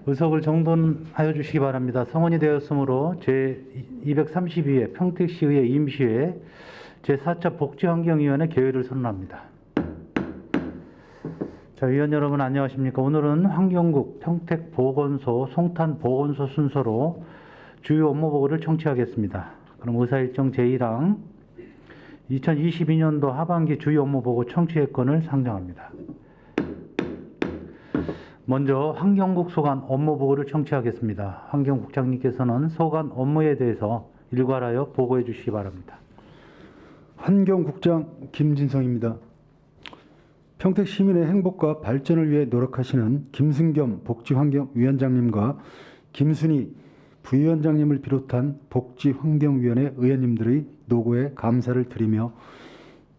의석을 정돈하여 주시기 바랍니다. 성원이 되었으므로 제232회 평택시의회 임시회 제4차 복지환경위원회 개회를 선언합니다. 자, 위원 여러분 안녕하십니까. 오늘은 환경국 평택보건소 송탄보건소 순서로 주요 업무 보고를 청취하겠습니다. 그럼 의사일정 제1항 2022년도 하반기 주요 업무 보고 청취회권을 상정합니다. 먼저 환경국 소관 업무 보고를 청취하겠습니다. 환경국장님께서는 소관 업무에 대해서 일괄하여 보고해 주시기 바랍니다. 환경국장 김진성입니다. 평택 시민의 행복과 발전을 위해 노력하시는 김승겸 복지환경위원장님과 김순희 부위원장님을 비롯한 복지환경위원회 의원님들의 노고에 감사를 드리며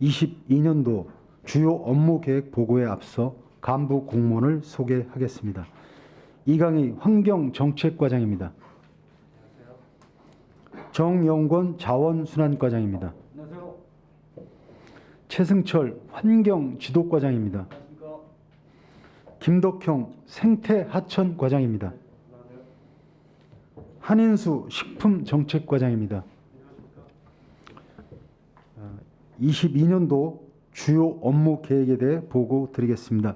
22년도 주요 업무 계획 보고에 앞서 간부 공무원을 소개하겠습니다. 이강희 환경정책과장입니다. 정영권 자원순환과장입니다. 최승철 환경지도과장입니다. 김덕형 생태하천과장입니다. 한인수 식품정책과장입니다. 22년도 주요 업무 계획에 대해 보고 드리겠습니다.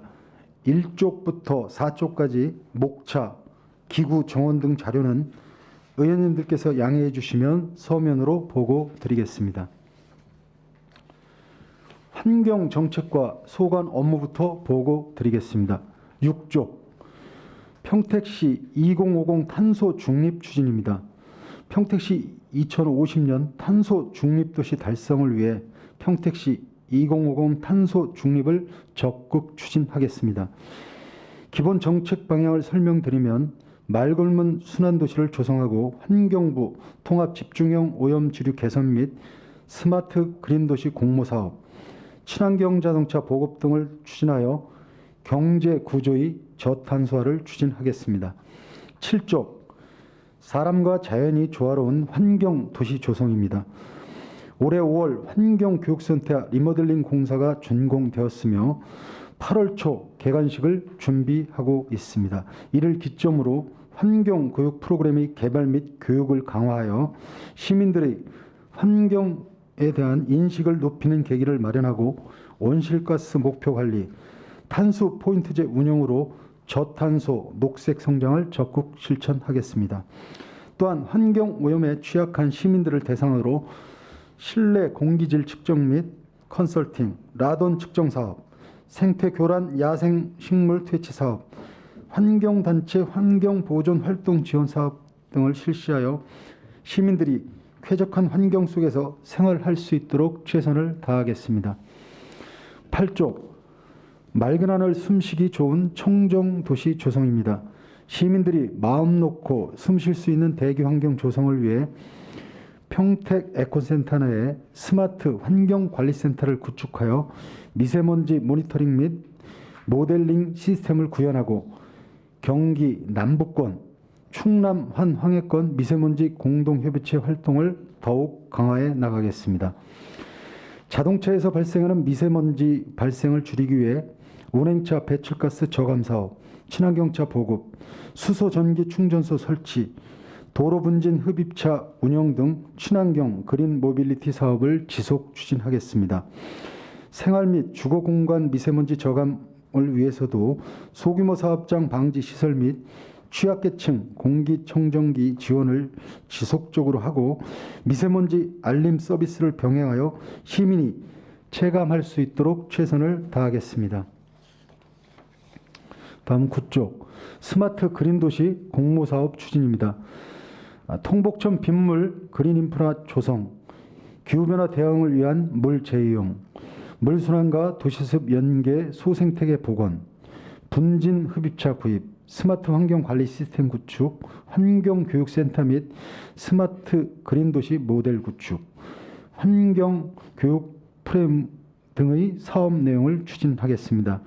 1쪽부터 4쪽까지 목차, 기구 정원 등 자료는 의원님들께서 양해해 주시면 서면으로 보고 드리겠습니다. 환경정책과 소관 업무부터 보고 드리겠습니다. 6쪽 평택시 2050 탄소 중립 추진입니다. 평택시 2050년 탄소 중립도시 달성을 위해 평택시 2050 탄소 중립을 적극 추진하겠습니다. 기본 정책 방향을 설명드리면 말걸문 순환도시를 조성하고 환경부 통합 집중형 오염지류 개선 및 스마트 그린도시 공모사업, 친환경 자동차 보급 등을 추진하여 경제 구조의 저탄소화를 추진하겠습니다. 7쪽 사람과 자연이 조화로운 환경 도시 조성입니다. 올해 5월 환경교육센터 리모델링 공사가 준공되었으며 8월 초 개관식을 준비하고 있습니다. 이를 기점으로 환경교육 프로그램의 개발 및 교육을 강화하여 시민들의 환경에 대한 인식을 높이는 계기를 마련하고 온실가스 목표 관리, 탄소 포인트제 운영으로 저탄소 녹색 성장을 적극 실천하겠습니다. 또한 환경 오염에 취약한 시민들을 대상으로 실내 공기질 측정 및 컨설팅, 라돈 측정 사업, 생태 교란 야생 식물 퇴치 사업, 환경단체 환경보존 활동 지원 사업 등을 실시하여 시민들이 쾌적한 환경 속에서 생활할 수 있도록 최선을 다하겠습니다. 8쪽 맑은 하늘 숨쉬기 좋은 청정도시 조성입니다. 시민들이 마음 놓고 숨쉴 수 있는 대기 환경 조성을 위해 평택 에코센터 내에 스마트 환경관리센터를 구축하여 미세먼지 모니터링 및 모델링 시스템을 구현하고 경기 남부권, 충남 환황해권 미세먼지 공동협의체 활동을 더욱 강화해 나가겠습니다. 자동차에서 발생하는 미세먼지 발생을 줄이기 위해 운행차 배출가스 저감 사업, 친환경차 보급, 수소 전기 충전소 설치, 도로 분진 흡입차 운영 등 친환경 그린 모빌리티 사업을 지속 추진하겠습니다. 생활 및 주거 공간 미세먼지 저감을 위해서도 소규모 사업장 방지 시설 및 취약계층 공기청정기 지원을 지속적으로 하고 미세먼지 알림 서비스를 병행하여 시민이 체감할 수 있도록 최선을 다하겠습니다. 다음 9쪽 스마트 그린도시 공모사업 추진입니다. 통복천 빗물 그린 인프라 조성, 기후변화 대응을 위한 물 재이용, 물순환과 도시습 연계 소생태계 복원, 분진 흡입차 구입, 스마트 환경관리 시스템 구축, 환경교육센터 및 스마트 그린도시 모델 구축, 환경교육 프레임 등의 사업 내용을 추진하겠습니다.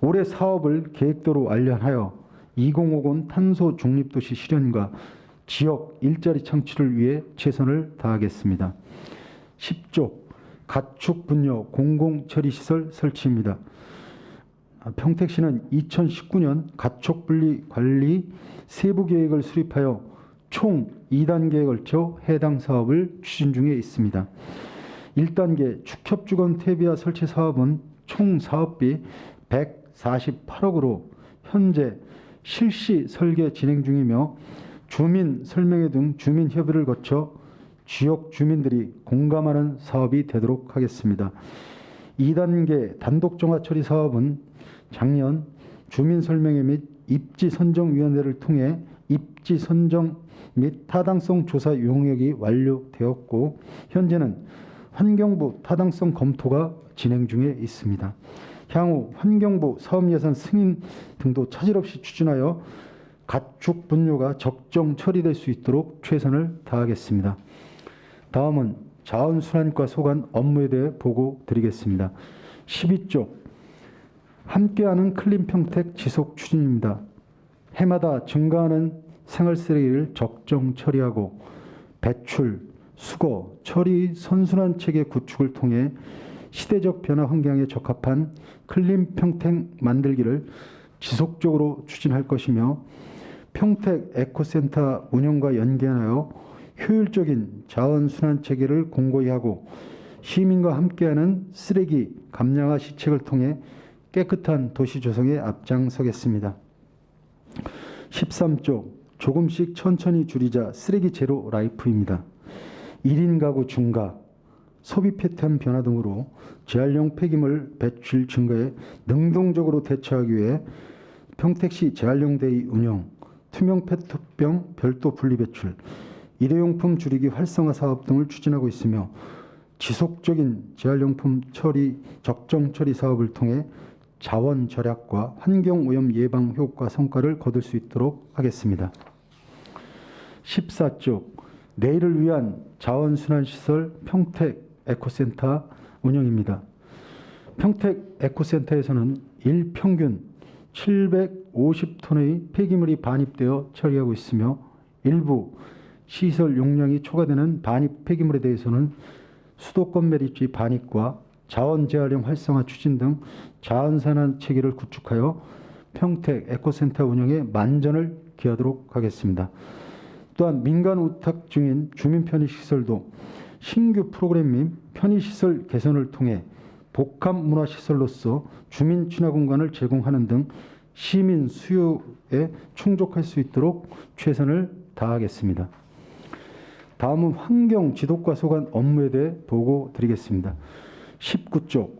올해 사업을 계획도로 완료하여 2050 탄소 중립도시 실현과 지역 일자리 창출을 위해 최선을 다하겠습니다. 10조 가축 분뇨 공공처리시설 설치입니다. 평택시는 2019년 가축분리 관리 세부 계획을 수립하여 총 2단계에 걸쳐 해당 사업을 추진 중에 있습니다. 1단계 축협주건 퇴비화 설치 사업은 총 사업비 148억으로 현재 실시 설계 진행 중이며 주민 설명회 등 주민 협의를 거쳐 지역 주민들이 공감하는 사업이 되도록 하겠습니다. 2단계 단독 정화 처리 사업은 작년 주민 설명회 및 입지 선정 위원회를 통해 입지 선정 및 타당성 조사 용역이 완료되었고 현재는 환경부 타당성 검토가 진행 중에 있습니다. 향후 환경부 사업 예산 승인 등도 차질 없이 추진하여 가축 분뇨가 적정 처리될 수 있도록 최선을 다하겠습니다. 다음은 자원순환과 소관 업무에 대해 보고 드리겠습니다. 12쪽 함께하는 클린 평택 지속 추진입니다. 해마다 증가하는 생활 쓰레기를 적정 처리하고 배출, 수거, 처리 선순환 체계 구축을 통해 시대적 변화 환경에 적합한 클린 평택 만들기를 지속적으로 추진할 것이며 평택 에코센터 운영과 연계하여 효율적인 자원순환 체계를 공고히 하고 시민과 함께하는 쓰레기 감량화 시책을 통해 깨끗한 도시 조성에 앞장서겠습니다. 13조 조금씩 천천히 줄이자 쓰레기 제로 라이프입니다. 1인 가구 증가, 소비 패턴 변화 등으로 재활용 폐기물 배출 증가에 능동적으로 대처하기 위해 평택시 재활용 데이 운영, 투명 페트병 별도 분리 배출, 일회용품 줄이기 활성화 사업 등을 추진하고 있으며 지속적인 재활용품 처리 적정 처리 사업을 통해 자원 절약과 환경 오염 예방 효과 성과를 거둘 수 있도록 하겠습니다. 14조 내일을 위한 자원순환시설 평택 에코센터 운영입니다. 평택 에코센터에서는 일평균 750톤의 폐기물이 반입되어 처리하고 있으며 일부 시설 용량이 초과되는 반입 폐기물에 대해서는 수도권 매립지 반입과 자원 재활용 활성화 추진 등 자원순환 체계를 구축하여 평택 에코센터 운영에 만전을 기하도록 하겠습니다. 또한 민간 우탁 중인 주민 편의시설도 신규 프로그램 및 편의시설 개선을 통해 복합 문화시설로서 주민 친화 공간을 제공하는 등 시민 수요에 충족할 수 있도록 최선을 다하겠습니다. 다음은 환경 지도과 소관 업무에 대해 보고 드리겠습니다. 19조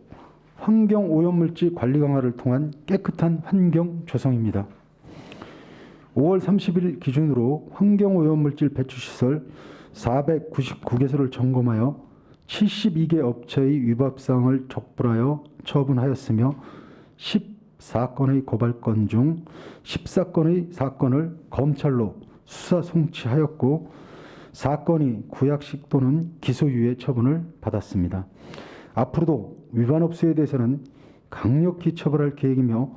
환경 오염물질 관리 강화를 통한 깨끗한 환경 조성입니다. 5월 30일 기준으로 환경 오염물질 배출시설 499개소를 점검하여 72개 업체의 위법사항을 적발하여 처분하였으며 14건의 고발건 중 14건의 사건을 검찰로 수사 송치하였고 4건이 구약식 또는 기소유예 처분을 받았습니다. 앞으로도 위반 업소에 대해서는 강력히 처벌할 계획이며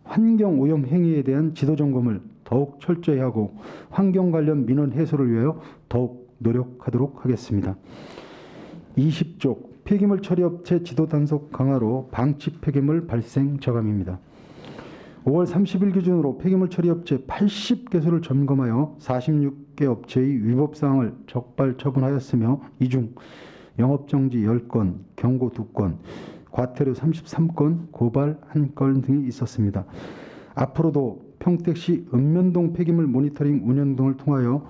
환경 오염 행위에 대한 지도 점검을 더욱 철저히 하고 환경 관련 민원 해소를 위하여 더욱 노력하도록 하겠습니다. 20조 폐기물 처리업체 지도 단속 강화로 방치 폐기물 발생 저감입니다. 5월 30일 기준으로 폐기물 처리업체 80개소를 점검하여 46개 업체의 위법사항을 적발 처분하였으며 이 중 영업정지 10건, 경고 2건, 과태료 33건, 고발 1건 등이 있었습니다. 앞으로도 평택시 읍면동 폐기물 모니터링 운영 등을 통하여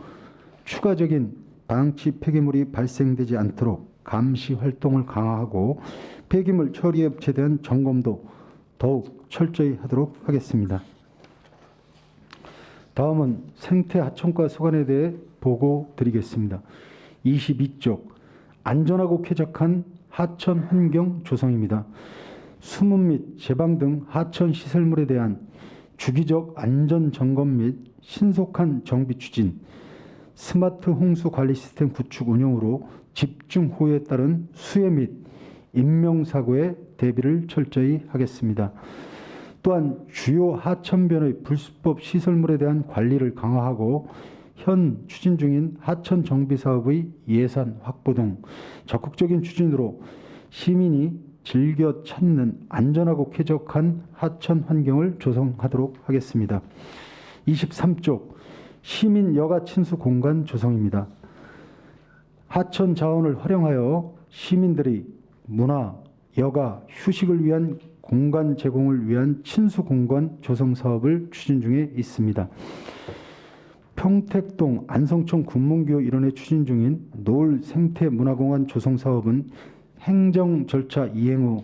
추가적인 방치 폐기물이 발생되지 않도록 감시 활동을 강화하고 폐기물 처리업체에 대한 점검도 더욱 철저히 하도록 하겠습니다. 다음은 생태 하천과 소관에 대해 보고 드리겠습니다. 22쪽 안전하고 쾌적한 하천 환경 조성입니다. 수문 및 제방 등 하천 시설물에 대한 주기적 안전 점검 및 신속한 정비 추진, 스마트 홍수 관리 시스템 구축 운영으로 집중 호우에 따른 수해 및 인명사고의 대비를 철저히 하겠습니다. 또한 주요 하천변의 불수법 시설물에 대한 관리를 강화하고 현 추진 중인 하천 정비 사업의 예산 확보 등 적극적인 추진으로 시민이 즐겨 찾는 안전하고 쾌적한 하천 환경을 조성하도록 하겠습니다. 23쪽 시민 여가 친수 공간 조성입니다. 하천 자원을 활용하여 시민들이 문화, 여가, 휴식을 위한 공간 제공을 위한 친수 공간 조성 사업을 추진 중에 있습니다. 평택동 안성천 군문교 일원에 추진 중인 노을 생태문화공원 조성 사업은 행정 절차 이행 후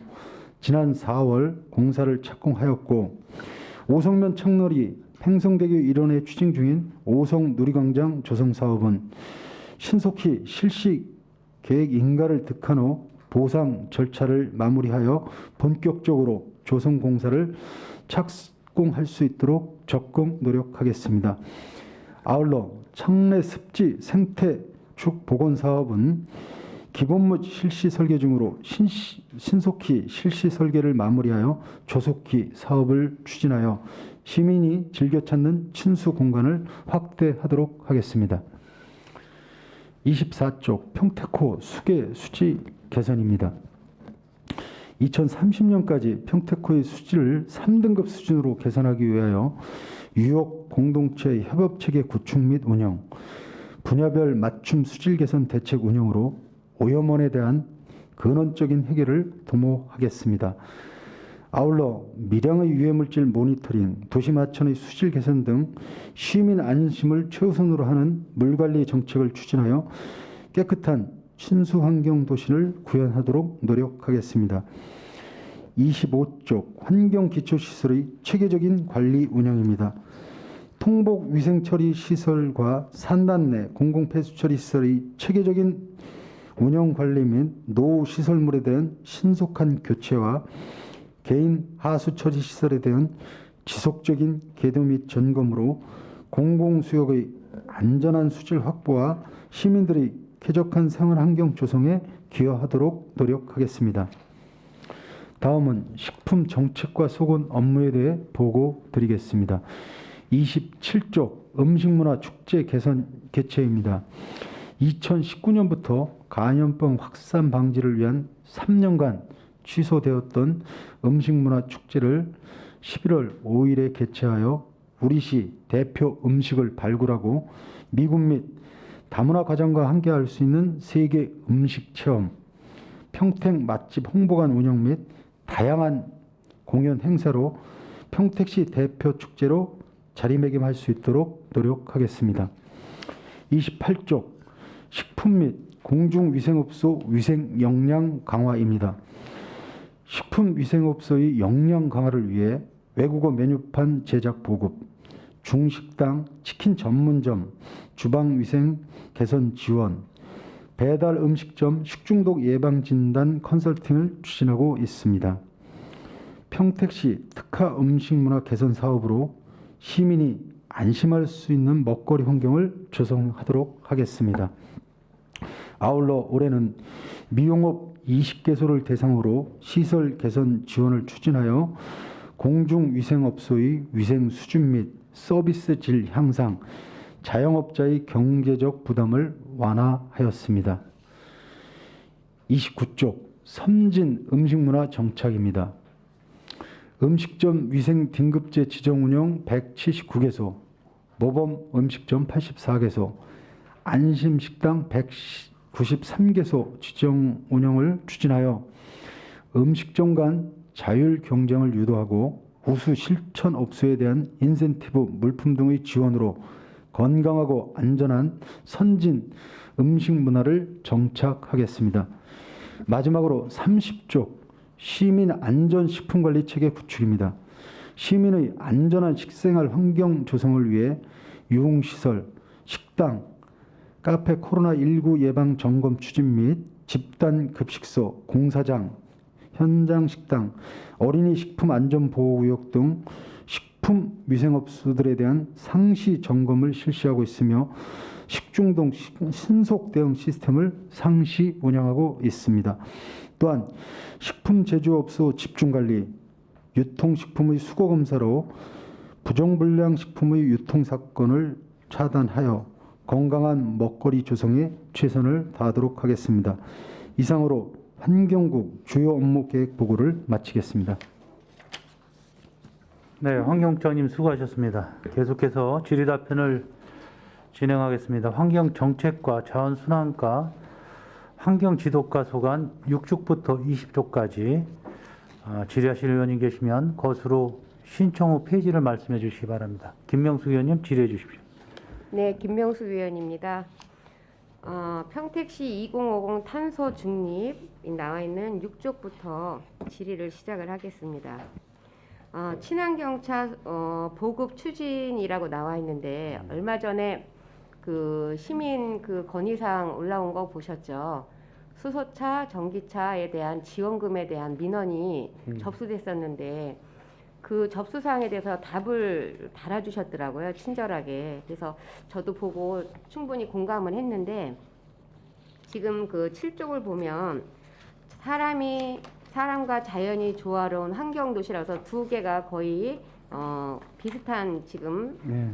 지난 4월 공사를 착공하였고, 오성면 청로리 팽성대교 일원에 추진 중인 오성 누리광장 조성 사업은 신속히 실시 계획 인가를 득한 후 보상 절차를 마무리하여 본격적으로 조성 공사를 착공할 수 있도록 적극 노력하겠습니다. 아울러 창내 습지 생태축 복원 사업은 기본 및 실시 설계 중으로 신속히 실시 설계를 마무리하여 조속히 사업을 추진하여 시민이 즐겨 찾는 친수 공간을 확대하도록 하겠습니다. 24쪽 평택호 수계 수지 개선입니다. 2030년까지 평택호의 수지를 3등급 수준으로 개선하기 위하여 유역 공동체 협업체계 구축 및 운영, 분야별 맞춤 수질 개선 대책 운영으로 오염원에 대한 근원적인 해결을 도모하겠습니다. 아울러 미량의 유해물질 모니터링, 도시마천의 수질 개선 등 시민 안심을 최우선으로 하는 물관리 정책을 추진하여 깨끗한 친수환경 도시를 구현하도록 노력하겠습니다. 25쪽 환경기초시설의 체계적인 관리 운영입니다. 통복위생처리 시설과 산단 내 공공폐수처리 시설의 체계적인 운영 관리 및 노후 시설물에 대한 신속한 교체와 개인 하수처리 시설에 대한 지속적인 계도 및 점검으로 공공수역의 안전한 수질 확보와 시민들의 쾌적한 생활 환경 조성에 기여하도록 노력하겠습니다. 다음은 식품 정책과 소관 업무에 대해 보고 드리겠습니다. 27쪽 음식문화 축제 개선 개최입니다. 2019년부터 감염병 확산 방지를 위한 3년간 취소되었던 음식문화 축제를 11월 5일에 개최하여 우리시 대표 음식을 발굴하고 미국 및 다문화 가정과 함께할 수 있는 세계 음식 체험, 평택 맛집 홍보관 운영 및 다양한 공연 행사로 평택시 대표 축제로 자리매김할 수 있도록 노력하겠습니다. 28쪽 식품 및 공중위생업소 위생 역량 강화입니다. 식품위생업소의 역량 강화를 위해 외국어 메뉴판 제작 보급, 중식당, 치킨 전문점, 주방위생 개선 지원, 배달 음식점 식중독 예방 진단 컨설팅을 추진하고 있습니다. 평택시 특화 음식문화 개선 사업으로 시민이 안심할 수 있는 먹거리 환경을 조성하도록 하겠습니다. 아울러 올해는 미용업 20개소를 대상으로 시설 개선 지원을 추진하여 공중위생업소의 위생 수준 및 서비스 질 향상, 자영업자의 경제적 부담을 완화하였습니다. 29쪽 섬진 음식문화 정착입니다. 음식점 위생 등급제 지정 운영 179개소, 모범 음식점 84개소, 안심식당 193개소 지정 운영을 추진하여 음식점 간 자율 경쟁을 유도하고 우수 실천 업소에 대한 인센티브 물품 등의 지원으로 건강하고 안전한 선진 음식 문화를 정착하겠습니다. 마지막으로 30쪽 시민 안전식품관리 체계 구축입니다. 시민의 안전한 식생활 환경 조성을 위해 유흥시설, 식당, 카페 코로나19 예방 점검 추진 및 집단급식소, 공사장, 현장식당, 어린이 식품안전보호구역 등 식품위생업소들에 대한 상시 점검을 실시하고 있으며 식중독 신속 대응 시스템을 상시 운영하고 있습니다. 또한 식품 제조업소 집중관리, 유통식품의 수거검사로 부정불량 식품의 유통사건을 차단하여 건강한 먹거리 조성에 최선을 다하도록 하겠습니다. 이상으로 환경국 주요 업무 계획 보고를 마치겠습니다. 네, 환경부장님 수고하셨습니다. 계속해서 질의답변을 진행하겠습니다. 환경정책과 자원순환과 환경지도과 소관 6쪽부터 20쪽까지 질의하실 의원님 계시면 거수로 신청 후 페이지를 말씀해 주시기 바랍니다. 김명수 의원님 질의해 주십시오. 네, 김명수 위원입니다. 평택시 2050 탄소 중립이 나와 있는 6쪽부터 질의를 시작을 하겠습니다. 친환경차 보급 추진이라고 나와 있는데 얼마 전에 그 시민 그 건의사항 올라온 거 보셨죠? 수소차, 전기차에 대한 지원금에 대한 민원이 접수됐었는데 그 접수사항에 대해서 답을 달아주셨더라고요. 친절하게. 그래서 저도 보고 충분히 공감을 했는데 지금 그 7쪽을 보면 사람과 자연이 조화로운 환경도시라서 두 개가 거의 비슷한 지금 네.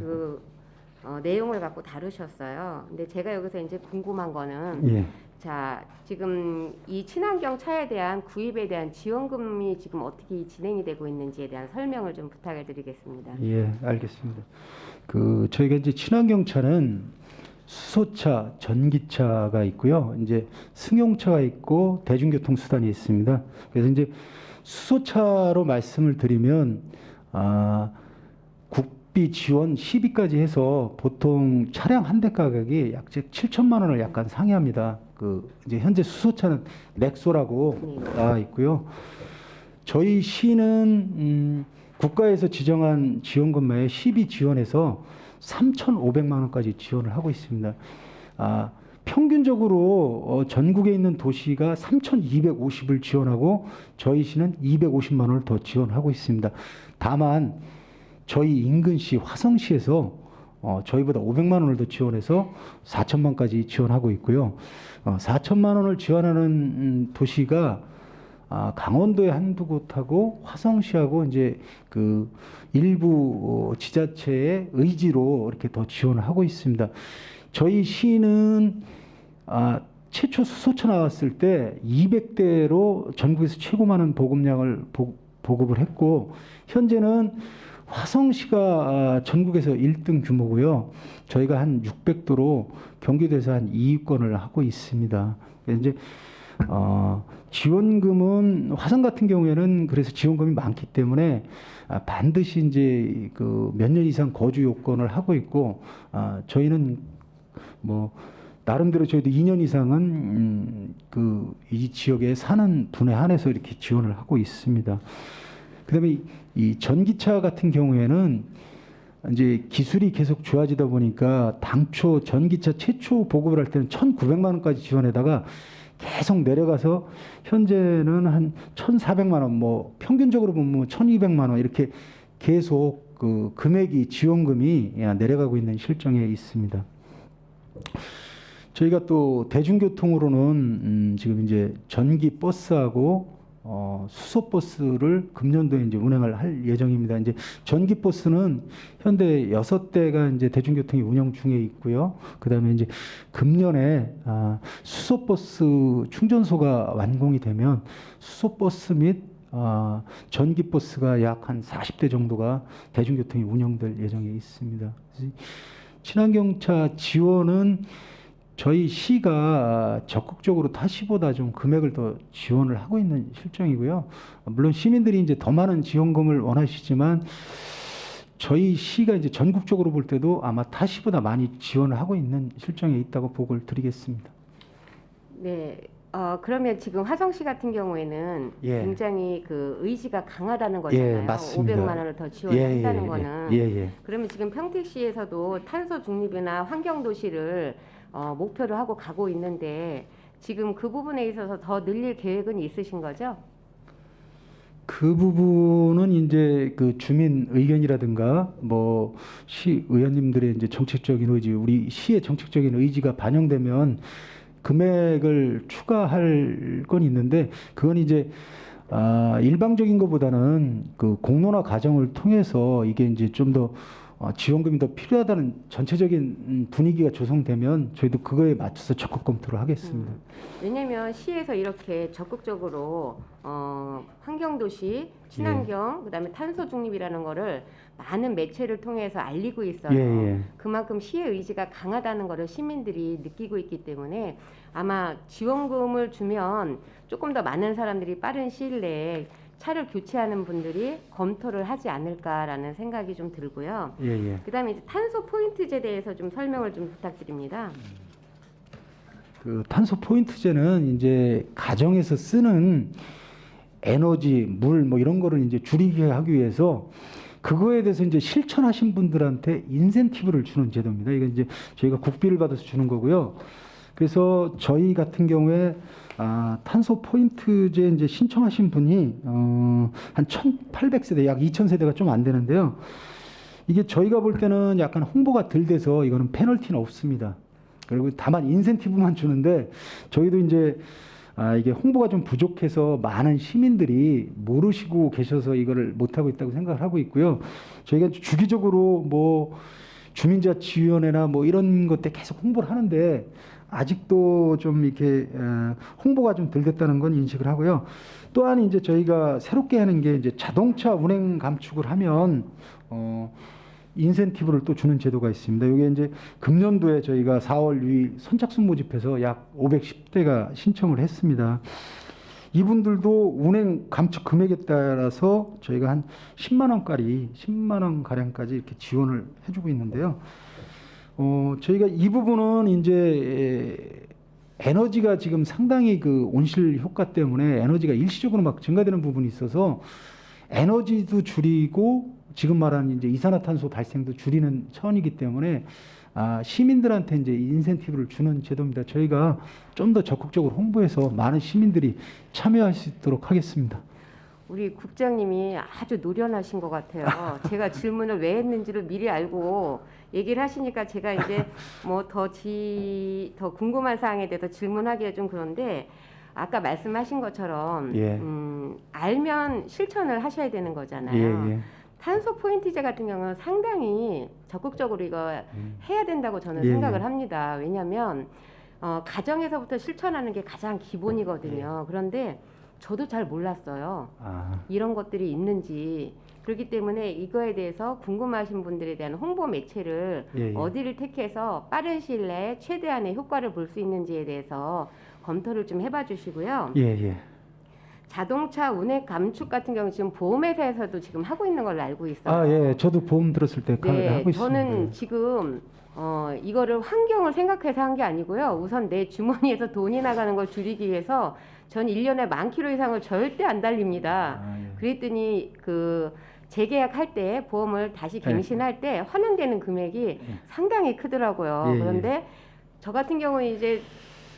내용을 갖고 다루셨어요. 근데 제가 여기서 이제 궁금한 거는 예. 자, 지금 이 친환경 차에 대한 구입에 대한 지원금이 지금 어떻게 진행이 되고 있는지에 대한 설명을 좀 부탁을 드리겠습니다. 예, 알겠습니다. 저희가 이제 친환경차는 수소차, 전기차가 있고요. 이제 승용차가 있고 대중교통 수단이 있습니다. 그래서 이제 수소차로 말씀을 드리면 국비 지원 시비까지 해서 보통 차량 한 대 가격이 약 7천만 원을 약간 상회합니다. 이제 현재 수소차는 넥소라고 나와 있고요. 저희 시는 국가에서 지정한 지원금에 시비 지원해서 3,500만 원까지 지원을 하고 있습니다. 평균적으로 전국에 있는 도시가 3,250을 지원하고 저희 시는 250만 원을 더 지원하고 있습니다. 다만 저희 인근시 화성시에서 저희보다 500만 원을 더 지원해서 4천만까지 지원하고 있고요. 4천만 원을 지원하는 도시가 강원도의 한두 곳하고 화성시하고 이제 그 일부 지자체의 의지로 이렇게 더 지원을 하고 있습니다. 저희 시는 최초 수소차 나왔을 때 200대로 전국에서 최고 많은 보급량을 보급을 했고 현재는 화성시가 전국에서 1등 규모고요. 저희가 한 600도로 경기도에서 한 2위권을 하고 있습니다. 이제 지원금은 화성 같은 경우에는 그래서 지원금이 많기 때문에 반드시 이제 그 몇 년 이상 거주 요건을 하고 있고 저희는 뭐 나름대로 저희도 2년 이상은 이 지역에 사는 분에 한해서 이렇게 지원을 하고 있습니다. 그다음에 이 전기차 같은 경우에는 이제 기술이 계속 좋아지다 보니까 당초 전기차 최초 보급을 할 때는 1,900만 원까지 지원에다가 계속 내려가서 현재는 한 1,400만 원, 뭐 평균적으로 보면 1,200만 원 이렇게 계속 그 금액이 지원금이 내려가고 있는 실정에 있습니다. 저희가 또 대중교통으로는 지금 이제 전기 버스하고 수소 버스를 금년도에 이제 운행을 할 예정입니다. 이제 전기 버스는 현대 6대가 이제 대중교통이 운영 중에 있고요. 그다음에 이제 금년에 수소 버스 충전소가 완공이 되면 수소 버스 및 전기 버스가 약 한 40대 정도가 대중교통이 운영될 예정에 있습니다. 친환경차 지원은 저희 시가 적극적으로 타시보다 좀 금액을 더 지원을 하고 있는 실정이고요. 물론 시민들이 이제 더 많은 지원금을 원하시지만 저희 시가 이제 전국적으로 볼 때도 아마 타시보다 많이 지원을 하고 있는 실정에 있다고 보고를 드리겠습니다. 네. 그러면 지금 화성시 같은 경우에는 예. 굉장히 그 의지가 강하다는 거잖아요. 예, 맞습니다. 500만 원을 더 지원한다는 거는. 예. 그러면 지금 평택시에서도 탄소 중립이나 환경 도시를 목표로 하고 가고 있는데 지금 그 부분에 있어서 더 늘릴 계획은 있으신 거죠? 그 부분은 이제 그 주민 의견이라든가 뭐 시 의원님들의 이제 정책적인 의지, 우리 시의 정책적인 의지가 반영되면 금액을 추가할 건 있는데 그건 이제 일방적인 것보다는 그 공론화 과정을 통해서 이게 이제 좀 더 지원금이 더 필요하다는 전체적인 분위기가 조성되면 저희도 그거에 맞춰서 적극 검토를 하겠습니다. 왜냐하면 시에서 이렇게 적극적으로 환경도시, 친환경, 그다음에 탄소 중립이라는 거를 많은 매체를 통해서 알리고 있어요. 예. 그만큼 시의 의지가 강하다는 거를 시민들이 느끼고 있기 때문에 아마 지원금을 주면 조금 더 많은 사람들이 빠른 시일 내에 차를 교체하는 분들이 검토를 하지 않을까라는 생각이 좀 들고요. 예. 그다음에 이제 탄소 포인트제에 대해서 좀 설명을 좀 부탁드립니다. 그 탄소 포인트제는 이제 가정에서 쓰는 에너지, 물 뭐 이런 거를 이제 줄이게 하기 위해서 그거에 대해서 이제 실천하신 분들한테 인센티브를 주는 제도입니다. 이건 이제 저희가 국비를 받아서 주는 거고요. 그래서 저희 같은 경우에 탄소 포인트제 이제 신청하신 분이 한 1,800세대, 약 2,000세대가 좀 안 되는데요. 이게 저희가 볼 때는 약간 홍보가 덜 돼서 이거는 페널티는 없습니다. 그리고 다만 인센티브만 주는데 저희도 이제 이게 홍보가 좀 부족해서 많은 시민들이 모르시고 계셔서 이거를 못하고 있다고 생각을 하고 있고요. 저희가 주기적으로 뭐 주민자치위원회나 뭐 이런 것 때 계속 홍보를 하는데 아직도 좀 이렇게 홍보가 좀 덜 됐다는 건 인식을 하고요. 또한 이제 저희가 새롭게 하는 게 이제 자동차 운행 감축을 하면 인센티브를 또 주는 제도가 있습니다. 이게 이제 금년도에 저희가 4월 6일 선착순 모집해서 약 510대가 신청을 했습니다. 이분들도 운행 감축 금액에 따라서 저희가 한 10만 원 가량까지 이렇게 지원을 해주고 있는데요. 저희가 이 부분은 이제 에너지가 지금 상당히 그 온실 효과 때문에 에너지가 일시적으로 막 증가되는 부분이 있어서 에너지도 줄이고 지금 말하는 이제 이산화탄소 발생도 줄이는 차원이기 때문에 시민들한테 이제 인센티브를 주는 제도입니다. 저희가 좀 더 적극적으로 홍보해서 많은 시민들이 참여할 수 있도록 하겠습니다. 우리 국장님이 아주 노련하신 것 같아요. 제가 질문을 왜 했는지를 미리 알고 얘기를 하시니까 제가 이제 뭐 더 궁금한 사항에 대해서 질문하기가 좀 그런데 아까 말씀하신 것처럼 예. 알면 실천을 하셔야 되는 거잖아요. 예. 탄소 포인트제 같은 경우는 상당히 적극적으로 이거 해야 된다고 저는 예. 생각을 합니다. 왜냐하면 가정에서부터 실천하는 게 가장 기본이거든요. 그런데 저도 잘 몰랐어요. 이런 것들이 있는지. 그렇기 때문에 이거에 대해서 궁금하신 분들에 대한 홍보 매체를 예. 어디를 택해서 빠른 시일 내에 최대한의 효과를 볼 수 있는지에 대해서 검토를 좀 해봐 주시고요. 예. 자동차 운행 감축 같은 경우 지금 보험회사에서도 지금 하고 있는 걸로 알고 있어요. 예. 저도 보험 들었을 때 하고 있습니다. 저는 지금 이거를 환경을 생각해서 한 게 아니고요. 우선 내 주머니에서 돈이 나가는 걸 줄이기 위해서 전 1년에 10,000km 이상을 절대 안 달립니다. 예. 그랬더니 재계약할 때 보험을 다시 갱신할 때 환원되는 금액이 상당히 크더라고요. 예. 그런데 저 같은 경우는 이제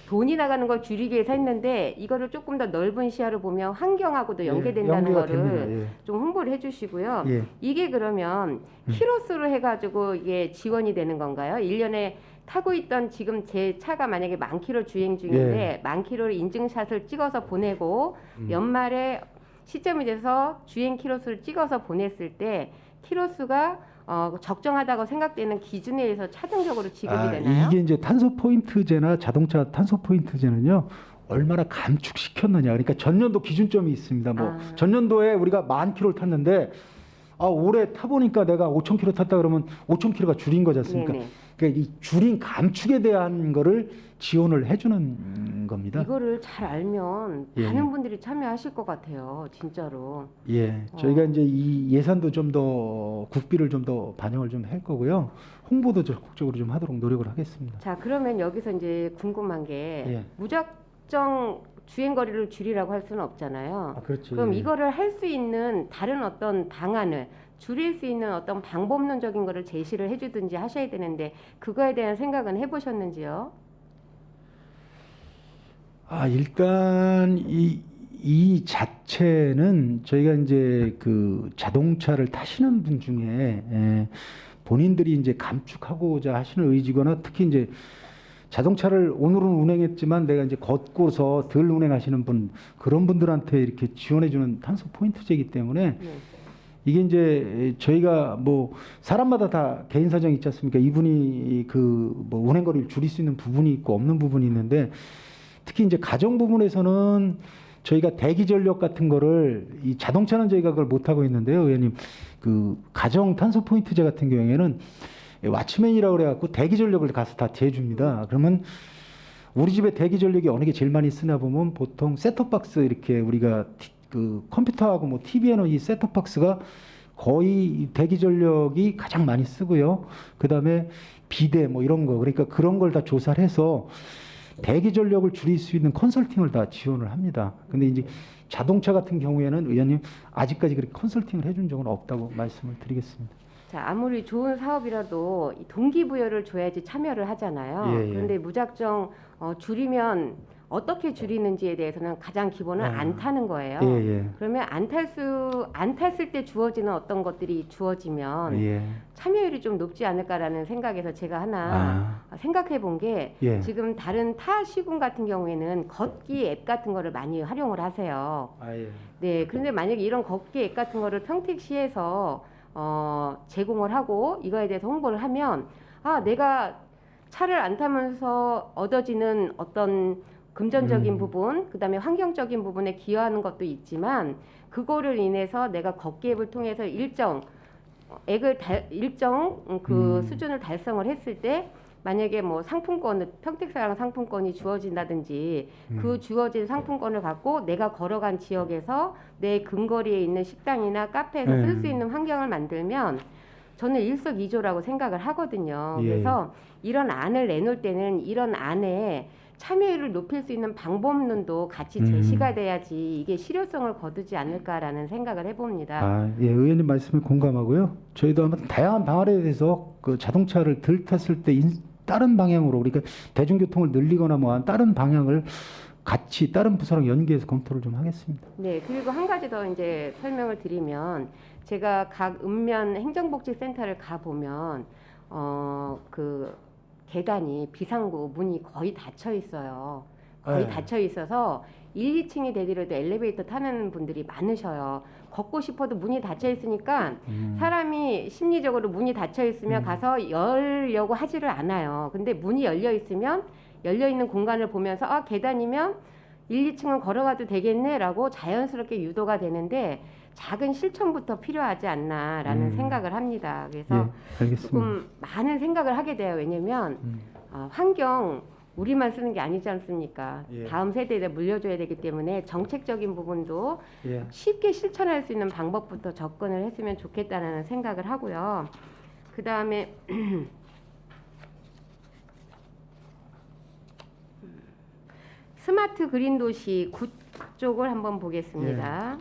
돈이 나가는 걸 줄이기 위해서 했는데 이거를 조금 더 넓은 시야로 보면 환경하고도 연계된다는 연계가 거를 됩니다. 좀 홍보를 해주시고요. 예. 이게 그러면 키로수로 해가지고 이게 지원이 되는 건가요? 1년에 타고 있던 지금 제 차가 만약에 10,000km 주행 중인데 10,000km를 인증샷을 찍어서 보내고 연말에 시점이 돼서 주행 키로수를 찍어서 보냈을 때 키로수가 적정하다고 생각되는 기준에 의해서 차등적으로 지급이 되나요? 이게 이제 탄소 포인트제나 자동차 탄소 포인트제는요. 얼마나 감축시켰느냐. 그러니까 전년도 기준점이 있습니다. 전년도에 우리가 10,000km를 탔는데 올해 타보니까 내가 5,000km 탔다 그러면 5,000km가 줄인 거지 않습니까? 네네. 그러니까 이 줄인 감축에 대한 거를 지원을 해주는 겁니다. 이거를 잘 알면 예. 많은 분들이 참여하실 것 같아요. 진짜로. 예, 저희가 이제 이 예산도 좀 더 국비를 좀 더 반영을 좀 할 거고요. 홍보도 적극적으로 좀 하도록 노력을 하겠습니다. 자, 그러면 여기서 이제 궁금한 게 예. 무작정 주행 거리를 줄이라고 할 수는 없잖아요. 그렇지. 그럼 이거를 할 수 있는 다른 어떤 방안을 줄일 수 있는 어떤 방법론적인 거를 제시를 해주든지 하셔야 되는데 그거에 대한 생각은 해보셨는지요? 일단 이 자체는 저희가 이제 그 자동차를 타시는 분 중에 본인들이 이제 감축하고자 하시는 의지거나 특히 이제 자동차를 오늘은 운행했지만 내가 이제 걷고서 덜 운행하시는 분 그런 분들한테 이렇게 지원해주는 탄소 포인트제이기 때문에 이게 이제 저희가 뭐 사람마다 다 개인 사정이 있지 않습니까? 이분이 그 뭐 운행거리를 줄일 수 있는 부분이 있고 없는 부분이 있는데 특히 이제 가정 부분에서는 저희가 대기 전력 같은 거를 이 자동차는 저희가 그걸 못 하고 있는데요, 의원님. 그 가정 탄소 포인트제 같은 경우에는 왓츠맨이라고 그래갖고 대기 전력을 가서 다 재줍니다. 그러면 우리 집에 대기 전력이 어느 게 제일 많이 쓰나 보면 보통 셋톱박스 이렇게 우리가 그 컴퓨터하고 뭐 TV에는 이 셋톱박스가 거의 이 대기 전력이 가장 많이 쓰고요. 그 다음에 비대 뭐 이런 거 그러니까 그런 걸 다 조사를 해서 대기 전력을 줄일 수 있는 컨설팅을 다 지원을 합니다. 근데 이제 자동차 같은 경우에는 의원님 아직까지 그렇게 컨설팅을 해준 적은 없다고 말씀을 드리겠습니다. 자, 아무리 좋은 사업이라도 이 동기부여를 줘야지 참여를 하잖아요. 예, 예. 그런데 무작정 줄이면 어떻게 줄이는지에 대해서는 가장 기본은 안 타는 거예요. 예, 예. 그러면 안 탔을 때 주어지는 어떤 것들이 주어지면 예. 참여율이 좀 높지 않을까라는 생각에서 제가 하나 생각해 본 게 예. 지금 다른 타 시군 같은 경우에는 걷기 앱 같은 거를 많이 활용을 하세요. 예. 네, 그런데 만약에 이런 걷기 앱 같은 거를 평택시에서 제공을 하고 이거에 대해서 홍보를 하면 내가 차를 안 타면서 얻어지는 어떤 금전적인 부분, 그다음에 환경적인 부분에 기여하는 것도 있지만 그거를 인해서 내가 걷기 앱을 통해서 일정 수준을 달성을 했을 때 만약에 뭐 상품권을 평택사랑 상품권이 주어진다든지 그 주어진 상품권을 갖고 내가 걸어간 지역에서 내 근거리에 있는 식당이나 카페에서 쓸 수 있는 환경을 만들면 저는 일석이조라고 생각을 하거든요. 예. 그래서 이런 안을 내놓을 때는 이런 안에 참여율을 높일 수 있는 방법론도 같이 제시가 돼야지 이게 실효성을 거두지 않을까라는 생각을 해봅니다. 예, 의원님 말씀에 공감하고요. 저희도 아마 다양한 방안에 대해서 그 자동차를 덜 탔을 때 다른 방향으로 그러니까 대중교통을 늘리거나 뭐 다른 방향을 같이 다른 부서랑 연계해서 검토를 좀 하겠습니다. 네, 그리고 한 가지 더 이제 설명을 드리면 제가 각 읍면 행정복지센터를 가 보면 그 계단이 비상구 문이 거의 닫혀 있어요. 거의 네. 닫혀 있어서 1, 2층이 되더라도 엘리베이터 타는 분들이 많으셔요. 걷고 싶어도 문이 닫혀 있으니까 사람이 심리적으로 문이 닫혀 있으면 가서 열려고 하지를 않아요. 근데 문이 열려 있으면 열려 있는 공간을 보면서 계단이면 1, 2층은 걸어가도 되겠네라고 자연스럽게 유도가 되는데 작은 실천부터 필요하지 않나라는 생각을 합니다. 그래서 예, 알겠습니다. 조금 많은 생각을 하게 돼요. 왜냐면 환경 우리만 쓰는 게 아니지 않습니까? 예. 다음 세대에 물려줘야 되기 때문에 정책적인 부분도 예. 쉽게 실천할 수 있는 방법부터 접근을 했으면 좋겠다는 생각을 하고요. 그 다음에 스마트 그린 도시 9쪽을 한번 보겠습니다.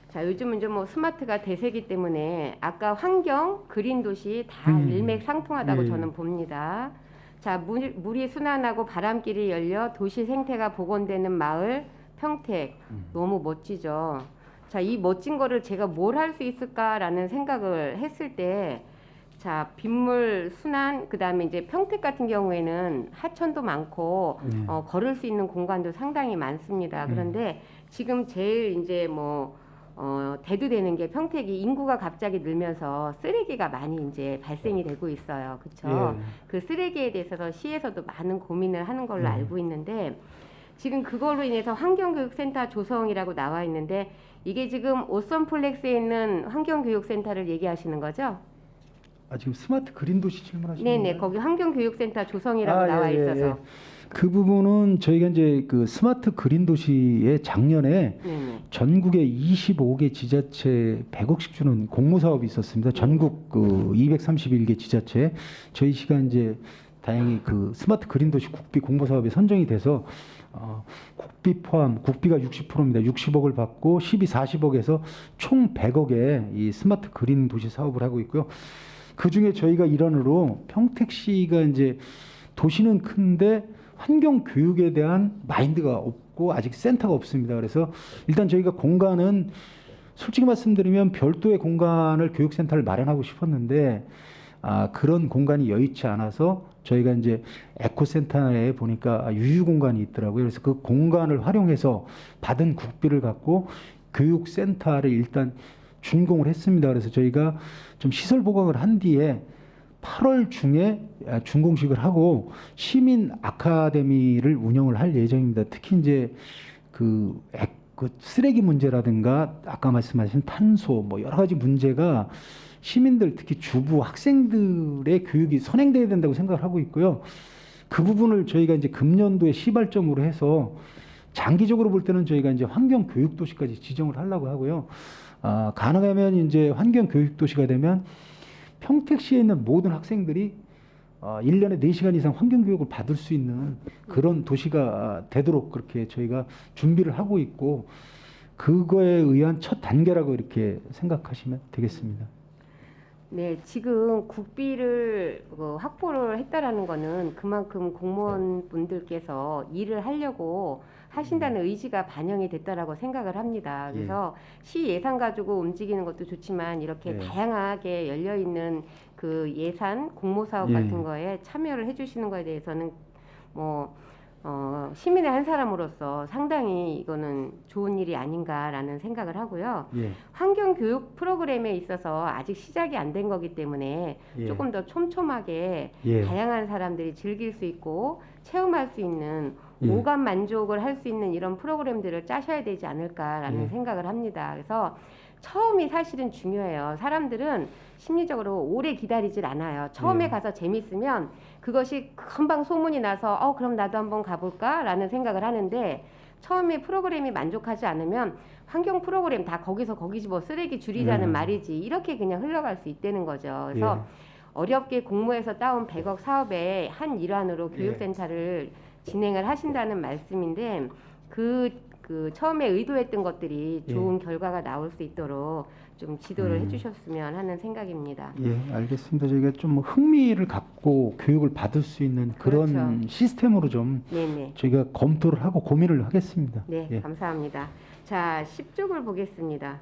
자, 요즘은 좀 뭐 스마트가 대세기 때문에 아까 환경, 그린 도시 다 일맥상통하다고 예. 저는 봅니다. 자, 물이 순환하고 바람길이 열려 도시 생태가 복원되는 마을 평택 너무 멋지죠. 자, 이 멋진 거를 제가 뭘 할 수 있을까라는 생각을 했을 때 자, 빗물 순환 그다음에 이제 평택 같은 경우에는 하천도 많고 걸을 수 있는 공간도 상당히 많습니다. 그런데 지금 제일 이제 뭐 대두되는 게 평택이 인구가 갑자기 늘면서 쓰레기가 많이 이제 발생이 되고 있어요. 그렇죠? 예. 그 쓰레기에 대해서 시에서도 많은 고민을 하는 걸로 알고 있는데 지금 그걸로 인해서 환경교육센터 조성이라고 나와 있는데 이게 지금 오선플렉스에 있는 환경교육센터를 얘기하시는 거죠? 지금 스마트 그린 도시 질문하시는 네네, 건가요? 거기 환경교육센터 조성이라고 나와 예, 예, 있어서. 예. 그 부분은 저희가 이제 그 스마트 그린 도시에 작년에 네네. 전국의 25개 지자체 100억씩 주는 공모 사업이 있었습니다. 전국 그 231개 지자체 저희 시가 이제 다행히 그 스마트 그린 도시 국비 공모 사업에 선정이 돼서 국비 포함 국비가 60%입니다. 60억을 받고 12, 40억에서 총 100억의 이 스마트 그린 도시 사업을 하고 있고요. 그 중에 저희가 일환으로 평택시가 이제 도시는 큰데 환경 교육에 대한 마인드가 없고 아직 센터가 없습니다. 그래서 일단 저희가 공간은 솔직히 말씀드리면 별도의 공간을 교육센터를 마련하고 싶었는데 그런 공간이 여의치 않아서 저희가 이제 에코센터에 보니까 유휴 공간이 있더라고요. 그래서 그 공간을 활용해서 받은 국비를 갖고 교육센터를 일단 준공을 했습니다. 그래서 저희가 좀 시설 보강을 한 뒤에 8월 중에 준공식을 하고 시민 아카데미를 운영을 할 예정입니다. 특히 이제 그 쓰레기 문제라든가 아까 말씀하신 탄소 뭐 여러 가지 문제가 시민들 특히 주부 학생들의 교육이 선행돼야 된다고 생각을 하고 있고요. 그 부분을 저희가 이제 금년도에 시발점으로 해서 장기적으로 볼 때는 저희가 이제 환경 교육 도시까지 지정을 하려고 하고요. 가능하면 이제 환경 교육 도시가 되면 평택시에 있는 모든 학생들이 1년에 4시간 이상 환경 교육을 받을 수 있는 그런 도시가 되도록 그렇게 저희가 준비를 하고 있고 그거에 의한 첫 단계라고 이렇게 생각하시면 되겠습니다. 네, 지금 국비를 확보를 했다라는 거는 그만큼 공무원분들께서 일을 하려고 하신다는 의지가 반영이 됐다라고 생각을 합니다. 그래서 시 예산 가지고 움직이는 것도 좋지만 이렇게 다양하게 열려 있는 그 예산 공모 사업 같은 거에 참여를 해주시는 거에 대해서는 시민의 한 사람으로서 상당히 이거는 좋은 일이 아닌가라는 생각을 하고요. 환경 교육 프로그램에 있어서 아직 시작이 안 된 거기 때문에 조금 더 촘촘하게 다양한 사람들이 즐길 수 있고 체험할 수 있는 오감 만족을 할 수 있는 이런 프로그램들을 짜셔야 되지 않을까라는 생각을 합니다. 그래서 처음이 사실은 중요해요. 사람들은 심리적으로 오래 기다리질 않아요. 처음에 가서 재밌으면 그것이 금방 소문이 나서 그럼 나도 한번 가볼까? 라는 생각을 하는데 처음에 프로그램이 만족하지 않으면 환경 프로그램 다 거기서 거기지 뭐 쓰레기 줄이자는 말이지 이렇게 그냥 흘러갈 수 있다는 거죠. 그래서 어렵게 공모해서 따온 100억 사업의 한 일환으로 교육센터를 진행을 하신다는 말씀인데 그 처음에 의도했던 것들이 좋은 결과가 나올 수 있도록 좀 지도를 해주셨으면 하는 생각입니다. 알겠습니다. 저희가 좀 흥미를 갖고 교육을 받을 수 있는 그런 그렇죠. 시스템으로 좀 저희가 검토를 하고 고민을 하겠습니다. 네, 감사합니다. 자, 10쪽을 보겠습니다.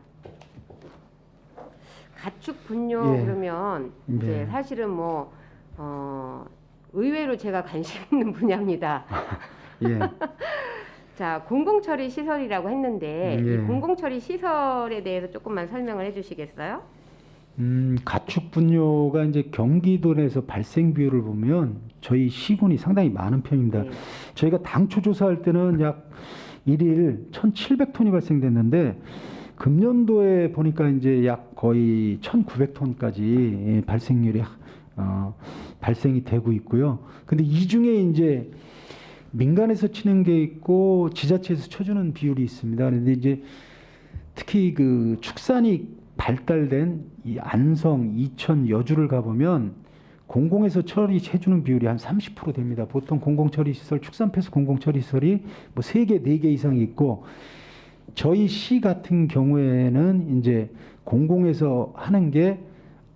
가축 분뇨 그러면 이제 사실은 의외로 제가 관심 있는 분야입니다. 자, 공공처리 시설이라고 했는데 이 공공처리 시설에 대해서 조금만 설명을 해주시겠어요? 가축 분뇨가 이제 경기도 내에서 발생 비율을 보면 저희 시군이 상당히 많은 편입니다. 저희가 당초 조사할 때는 약 1일 1,700톤이 발생됐는데 금년도에 보니까 이제 약 거의 1,900톤까지 발생률이 발생이 되고 있고요. 근데 이 중에 이제 민간에서 치는 게 있고 지자체에서 쳐주는 비율이 있습니다. 그런데 이제 특히 그 축산이 발달된 이 안성, 이천, 여주를 가보면 공공에서 처리해주는 비율이 한 30% 됩니다. 보통 공공처리시설, 축산폐수 공공처리시설이 뭐 3개, 4개 이상이 있고 저희 시 같은 경우에는 이제 공공에서 하는 게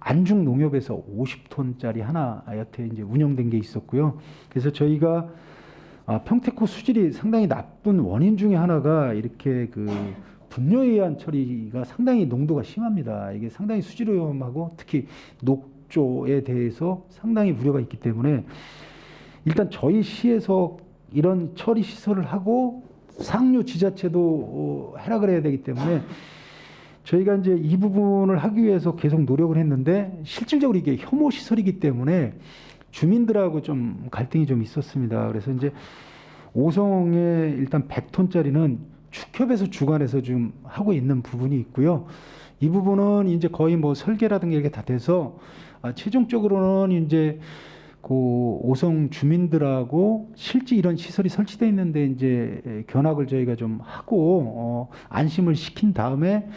안중 농협에서 50톤짜리 하나 여태 이제 운영된 게 있었고요. 그래서 저희가 평택호 수질이 상당히 나쁜 원인 중에 하나가 이렇게 그 분뇨에 의한 처리가 상당히 농도가 심합니다. 이게 상당히 수질 오염하고 특히 녹조에 대해서 상당히 우려가 있기 때문에 일단 저희 시에서 이런 처리 시설을 하고 상류 지자체도 허락을 해야 되기 때문에 저희가 이제 이 부분을 하기 위해서 계속 노력을 했는데 실질적으로 이게 혐오 시설이기 때문에 주민들하고 좀 갈등이 좀 있었습니다. 그래서 이제 오성에 일단 100톤짜리는 축협에서 주관해서 좀 하고 있는 부분이 있고요. 이 부분은 이제 거의 뭐 설계라든가 이게 다 돼서 최종적으로는 이제 그 오성 주민들하고 실제 이런 시설이 설치되어 있는데 이제 견학을 저희가 좀 하고 안심을 시킨 다음에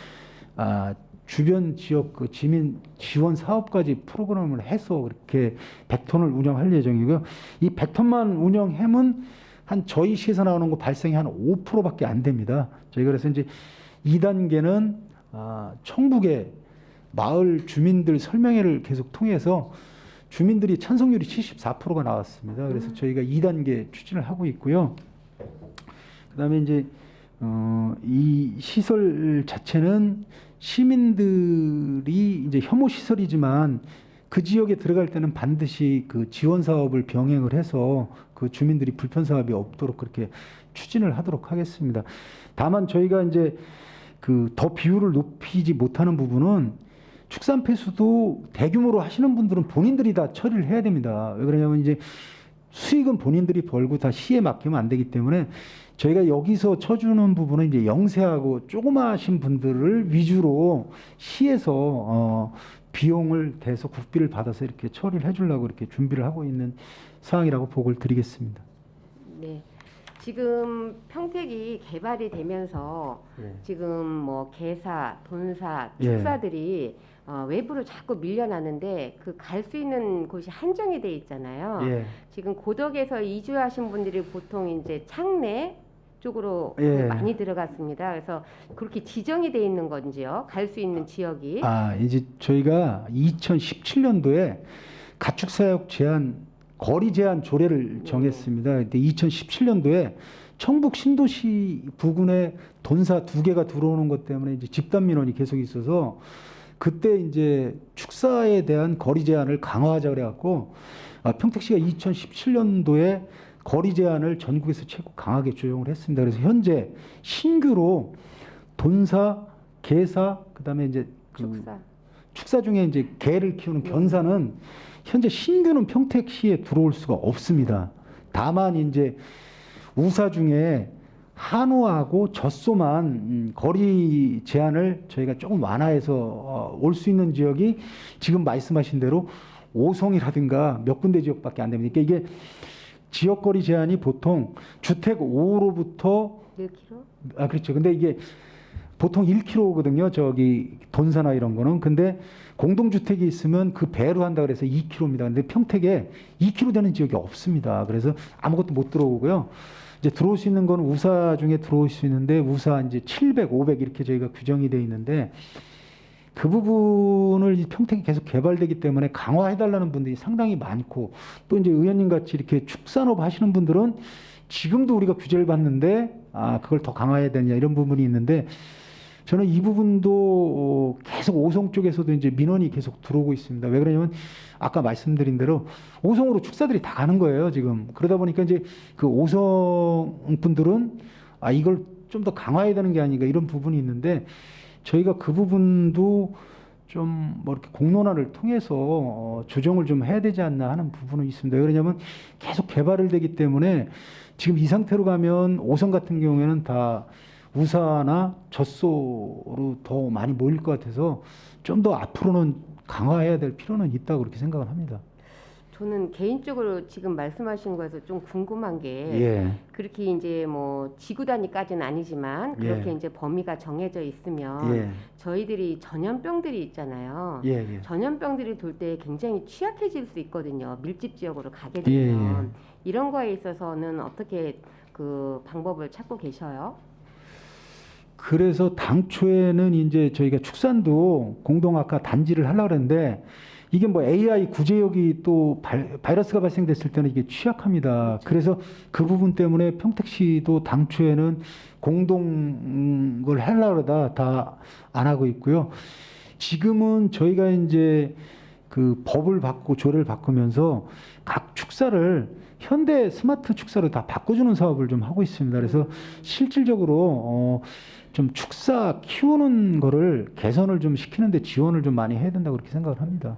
주변 지역 그 지민 지원 사업까지 프로그램을 해서 그렇게 100톤을 운영할 예정이고요. 이 100톤만 운영하면 한 저희 시에서 나오는 거 발생이 한 5%밖에 안 됩니다. 저희가 그래서 이제 2단계는 청북의 마을 주민들 설명회를 계속 통해서 주민들이 찬성률이 74%가 나왔습니다. 그래서 저희가 2단계 추진을 하고 있고요. 그다음에 이제 이 시설 자체는 시민들이 이제 혐오 시설이지만 그 지역에 들어갈 때는 반드시 그 지원 사업을 병행을 해서 그 주민들이 불편 사업이 없도록 그렇게 추진을 하도록 하겠습니다. 다만 저희가 이제 그 더 비율을 높이지 못하는 부분은 축산 폐수도 대규모로 하시는 분들은 본인들이 다 처리를 해야 됩니다. 왜 그러냐면 이제 수익은 본인들이 벌고 다 시에 맡기면 안 되기 때문에 저희가 여기서 쳐주는 부분은 이제 영세하고 조그마하신 분들을 위주로 시에서 비용을 대서 국비를 받아서 이렇게 처리를 해주려고 이렇게 준비를 하고 있는 사항이라고 보고를 드리겠습니다. 네. 지금 평택이 개발이 되면서 지금 뭐 개사, 돈사, 예. 축사들이 외부로 자꾸 밀려나는데 그 갈 수 있는 곳이 한정이 돼 있잖아요. 예. 지금 고덕에서 이주하신 분들이 보통 이제 창내 쪽으로 예. 많이 들어갔습니다. 그래서 그렇게 지정이 돼 있는 건지요? 갈 수 있는 지역이? 이제 저희가 2017년도에 가축사육 제한 거리 제한 조례를 정했습니다. 그때 2017년도에 청북 신도시 부근에 돈사 2개가 들어오는 것 때문에 이제 집단 민원이 계속 있어서 그때 이제 축사에 대한 거리 제한을 강화하자 그래갖고 평택시가 2017년도에 거리 제한을 전국에서 최고 강하게 조정을 했습니다. 그래서 현재 신규로 돈사, 개사, 그다음에 이제 그 축사 중에 이제 개를 키우는 견사는 현재 신규는 평택시에 들어올 수가 없습니다. 다만 이제 우사 중에 한우하고 젖소만 거리 제한을 저희가 조금 완화해서 올 수 있는 지역이 지금 말씀하신 대로 오송이라든가 몇 군데 지역밖에 안 됩니다. 그러니까 이게 지역 거리 제한이 보통 주택 5호로부터 1km? 그렇죠. 근데 이게 보통 1km거든요. 저기 돈사나 이런 거는. 근데 공동주택이 있으면 그 배로 한다 그래서 2km입니다. 근데 평택에 2km 되는 지역이 없습니다. 그래서 아무것도 못 들어오고요. 이제 들어올 수 있는 건 우사 중에 들어올 수 있는데 우사 이제 700, 500 이렇게 저희가 규정이 돼 있는데 그 부분을 평택이 계속 개발되기 때문에 강화해달라는 분들이 상당히 많고 또 이제 의원님 같이 이렇게 축산업 하시는 분들은 지금도 우리가 규제를 받는데 그걸 더 강화해야 되냐 이런 부분이 있는데 저는 이 부분도 계속 오송 쪽에서도 이제 민원이 계속 들어오고 있습니다. 왜 그러냐면 아까 말씀드린 대로 오송으로 축사들이 다 가는 거예요, 지금. 그러다 보니까 이제 그 오송 분들은 이걸 좀 더 강화해야 되는 게 아닌가 이런 부분이 있는데 저희가 그 부분도 좀 뭐 이렇게 공론화를 통해서 조정을 좀 해야 되지 않나 하는 부분은 있습니다. 왜 그러냐면 계속 개발을 되기 때문에 지금 이 상태로 가면 오송 같은 경우에는 다 우사나 젖소로 더 많이 모일 것 같아서 좀 더 앞으로는 강화해야 될 필요는 있다고 그렇게 생각을 합니다. 저는 개인적으로 지금 말씀하신 거에서 좀 궁금한 게 예. 그렇게 이제 뭐 지구 단위까지는 아니지만 그렇게 예. 이제 범위가 정해져 있으면 예. 저희들이 전염병들이 있잖아요. 예. 예. 전염병들이 돌 때 굉장히 취약해질 수 있거든요. 밀집 지역으로 가게 예, 되면 예. 이런 거에 있어서는 어떻게 그 방법을 찾고 계셔요? 그래서 당초에는 이제 저희가 축산도 공동학과 단지를 하려고 그랬는데 이게 뭐 AI 구제역이 또 바이러스가 발생됐을 때는 이게 취약합니다. 그래서 그 부분 때문에 평택시도 당초에는 공동 걸 하려고 그러다 다 안 하고 있고요. 지금은 저희가 이제 그 법을 바꾸고 조례를 바꾸면서 각 축사를 현대 스마트 축사로 다 바꿔주는 사업을 좀 하고 있습니다. 그래서 실질적으로 좀 축사 키우는 거를 개선을 좀 시키는데 지원을 좀 많이 해야 된다고 그렇게 생각을 합니다.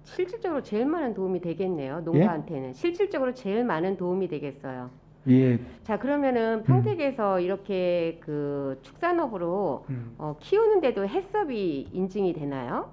실질적으로 제일 많은 도움이 되겠네요. 농가한테는 실질적으로 제일 많은 도움이 되겠어요. 예. 자, 그러면은 평택에서 이렇게 그 축산업으로 키우는데도 해썹이 인증이 되나요?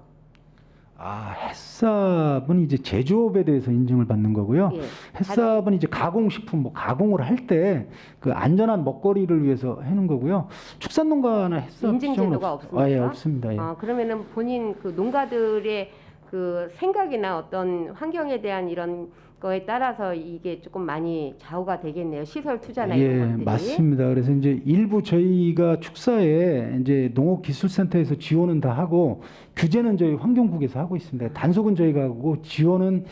햇삽은 이제 제조업에 대해서 인증을 받는 거고요. 예. 햇삽은 이제 가공식품 뭐 가공을 할 때 그 안전한 먹거리를 위해서 해는 거고요. 축산농가는 햇삽 인증 지정은 제도가 없습니까? 예, 없습니다. 예. 그러면은 본인 그 농가들의 그 생각이나 어떤 환경에 대한 이런 거에 따라서 이게 조금 많이 좌우가 되겠네요. 시설 투자나 예, 이런 것들이. 맞습니다. 그래서 이제 일부 저희가 축사에 이제 농업기술센터에서 지원은 다 하고 규제는 저희 환경국에서 하고 있습니다. 단속은 저희가 하고 지원은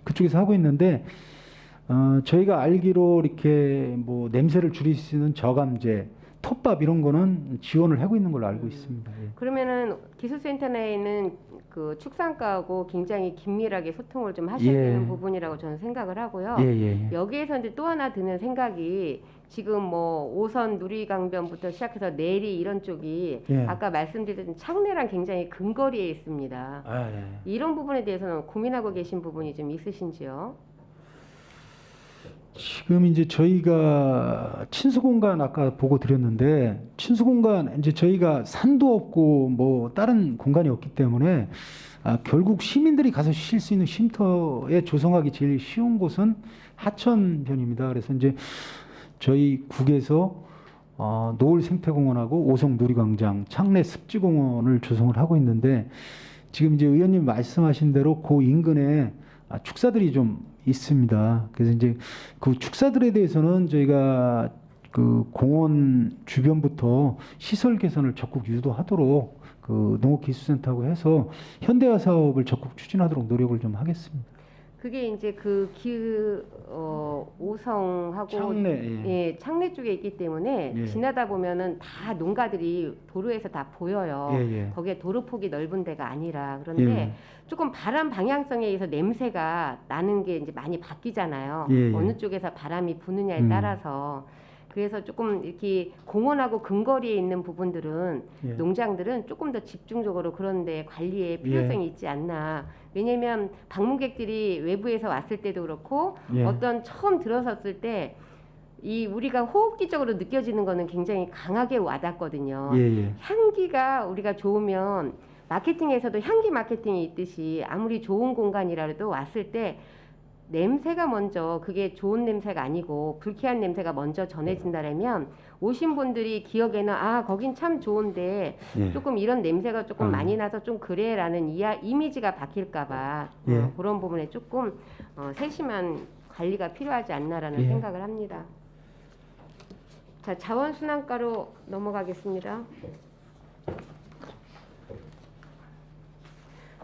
그쪽에서 하고 있는데 저희가 알기로 이렇게 뭐 냄새를 줄일 수 있는 저감제, 톱밥 이런 거는 지원을 하고 있는 걸로 알고 있습니다. 예. 그러면은 기술센터 내에는 그 그 축산가하고 굉장히 긴밀하게 소통을 좀 하셔야 예. 되는 부분이라고 저는 생각을 하고요. 예, 예. 여기에서 이제 또 하나 드는 생각이 지금 뭐 5선 누리강변부터 시작해서 내리 이런 쪽이 예. 아까 말씀드린 창내랑 굉장히 근거리에 있습니다. 아, 예. 이런 부분에 대해서는 고민하고 계신 부분이 좀 있으신지요? 지금 이제 저희가 친수공간 아까 보고 드렸는데 친수공간 이제 저희가 산도 없고 뭐 다른 공간이 없기 때문에 결국 시민들이 가서 쉴 수 있는 쉼터에 조성하기 제일 쉬운 곳은 하천변입니다. 그래서 이제 저희 국에서 노을 생태공원하고 오성 누리광장, 창내 습지공원을 조성을 하고 있는데 지금 이제 의원님 말씀하신 대로 그 인근에 축사들이 좀 있습니다. 그래서 이제 그 축사들에 대해서는 저희가 그 공원 주변부터 시설 개선을 적극 유도하도록 그 농업기술센터하고 해서 현대화 사업을 적극 추진하도록 노력을 좀 하겠습니다. 그게 이제 그 오성하고 창내, 예. 예, 창내 쪽에 있기 때문에 예. 지나다 보면은 다 농가들이 도로에서 다 보여요. 예, 예. 거기에 도로폭이 넓은 데가 아니라 그런데 예. 조금 바람 방향성에 의해서 냄새가 나는 게 이제 많이 바뀌잖아요. 예, 예. 어느 쪽에서 바람이 부느냐에 따라서 그래서 조금 이렇게 공원하고 근거리에 있는 부분들은 예. 농장들은 조금 더 집중적으로 그런 데 관리에 필요성이 있지 않나. 왜냐면 방문객들이 외부에서 왔을 때도 그렇고 예. 어떤 처음 들어섰을 때 이 우리가 호흡기적으로 느껴지는 거는 굉장히 강하게 와닿거든요. 예, 예. 향기가 우리가 좋으면 마케팅에서도 향기 마케팅이 있듯이 아무리 좋은 공간이라도 왔을 때 냄새가 먼저 그게 좋은 냄새가 아니고 불쾌한 냄새가 먼저 전해진다라면 오신 분들이 기억에는 아 거긴 참 좋은데 예. 조금 이런 냄새가 조금 많이 나서 좀 그래라는 이미지가 바뀔까봐 예. 그런 부분에 조금 세심한 관리가 필요하지 않나라는 예. 생각을 합니다. 자 자원순환가로 넘어가겠습니다.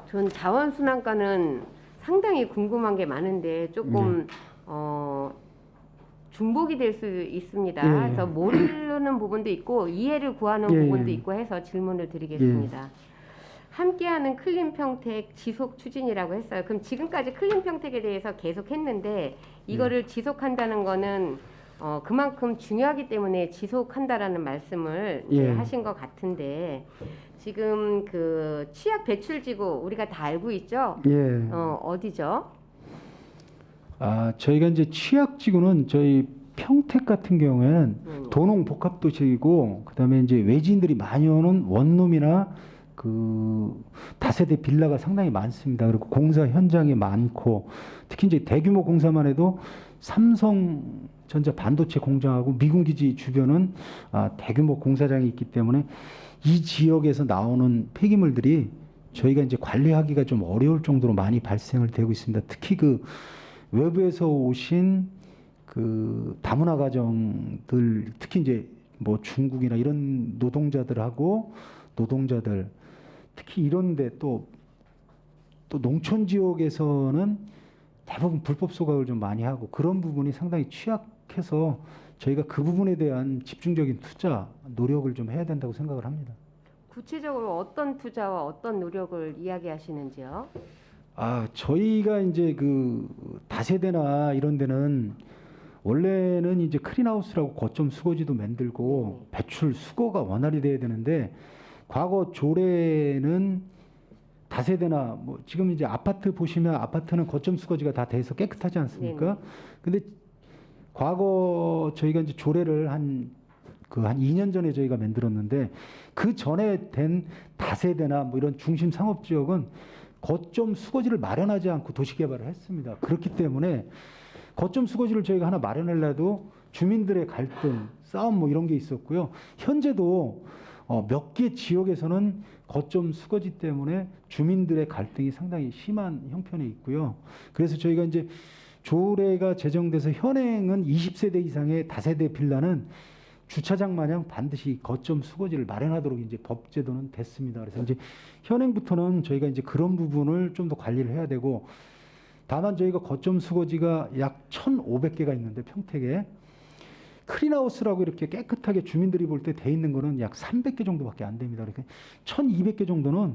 전 자원순환가는 상당히 궁금한 게 많은데 조금 중복이 될 수 있습니다. 예. 그래서 모르는 부분도 있고 이해를 구하는 예. 부분도 있고 해서 질문을 드리겠습니다. 함께하는 클린 평택 지속 추진이라고 했어요. 그럼 지금까지 클린 평택에 대해서 계속 했는데 이거를 지속한다는 거는 그만큼 중요하기 때문에 지속한다라는 말씀을 이제 예. 하신 것 같은데 지금 그 취약 배출지구 우리가 다 알고 있죠? 예. 어디죠? 저희가 이제 취약지구는 저희 평택 같은 경우에는 도농복합도시이고 그다음에 이제 외지인들이 많이 오는 원룸이나 그 다세대 빌라가 상당히 많습니다. 그리고 공사 현장이 많고 특히 이제 대규모 공사만 해도 삼성전자 반도체 공장하고 미군 기지 주변은 대규모 공사장이 있기 때문에 이 지역에서 나오는 폐기물들이 저희가 이제 관리하기가 좀 어려울 정도로 많이 발생을 되고 있습니다. 특히 그 외부에서 오신 그 다문화 가정들 특히 이제 뭐 중국이나 이런 노동자들 특히 이런데 또 농촌 지역에서는 대부분 불법 소각을 좀 많이 하고 그런 부분이 상당히 취약해서 저희가 그 부분에 대한 집중적인 투자 노력을 좀 해야 된다고 생각을 합니다. 구체적으로 어떤 투자와 어떤 노력을 이야기하시는지요? 저희가 이제 그 다세대나 이런 데는 원래는 이제 크린하우스라고 거점 수거지도 만들고 배출 수거가 원활히 돼야 되는데 과거 조례는 다세대나 뭐 지금 이제 아파트 보시면 아파트는 거점 수거지가 다 돼서 깨끗하지 않습니까? 근데 과거 저희가 이제 조례를 한 2년 전에 저희가 만들었는데 그 전에 된 다세대나 뭐 이런 중심 상업 지역은 거점 수거지를 마련하지 않고 도시 개발을 했습니다. 그렇기 때문에 거점 수거지를 저희가 하나 마련하려도 주민들의 갈등, 싸움 뭐 이런 게 있었고요. 현재도 몇 개 지역에서는 거점 수거지 때문에 주민들의 갈등이 상당히 심한 형편에 있고요. 그래서 저희가 이제 조례가 제정돼서 현행은 20세대 이상의 다세대 빌라는 주차장 마냥 반드시 거점 수거지를 마련하도록 이제 법 제도는 됐습니다. 그래서 이제 현행부터는 저희가 이제 그런 부분을 좀 더 관리를 해야 되고 다만 저희가 거점 수거지가 약 1,500개가 있는데 평택에 크린하우스라고 이렇게 깨끗하게 주민들이 볼 때 돼 있는 거는 약 300개 정도밖에 안 됩니다. 그러니까 1,200개 정도는